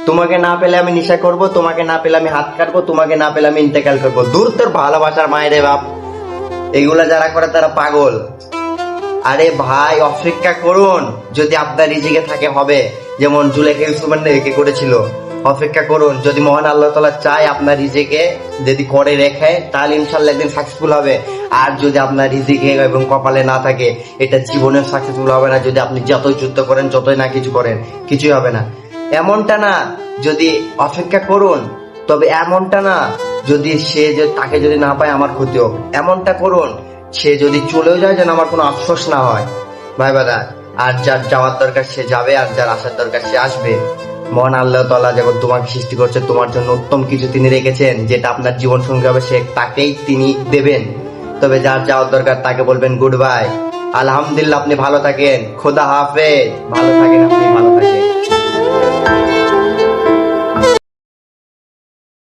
তোমাকে না পেলে আমি নেশা করব, তোমাকে না পেলে আমি হাত কাটবো, তোমাকে না পেলে আমি ইন্তেকাল করবো। দূর তোর ভালোবাসার মায়েরে বাপ, এগুলা যারা করে তারা পাগল। আরে ভাই অপেক্ষা করুন, যদি আপনার রিজিকে থাকে হবে, যেমন জুলেখা ইউসুফের রেখে করেছিল। অপেক্ষা করুন, যদি মহান আল্লাহ তাআলা চায় আপনার রিজিকে যদি করে রেখে, তাহলে ইনশাল্লাহ একদিন সাকসেসফুল হবে। আর যদি আপনার রিজিকে এবং কপালে না থাকে, এটা জীবনের সাকসেসফুল হবে না। যদি আপনি যতই যুদ্ধ করেন, যতই না কিছু করেন, কিছুই হবে না। এমনটা না যদি অপেক্ষা করুন, তবে এমনটা না যদি সে তাকে যদি না পায় আমার ক্ষতি হোক, এমনটা করুন সে যদি চলেও যায় যেন আমার কোনো আফসোস না হয়। ভাই বাদা, আর যার যাওয়ার দরকার সে যাবে, আর যার আসার দরকার সে আসবে। মহান আল্লাহ তাআলা যখন তোমাকে সৃষ্টি করছে, তোমার জন্য উত্তম কিছু তিনি রেখেছেন, যেটা আপনার জীবন সঙ্গী হবে, সে তাকেই তিনি দেবেন। তবে যার যাওয়ার দরকার তাকে বলবেন গুড বাই, আলহামদুলিল্লাহ, আপনি ভালো থাকেন, খোদা হাফেজ, ভালো থাকেন আপনি।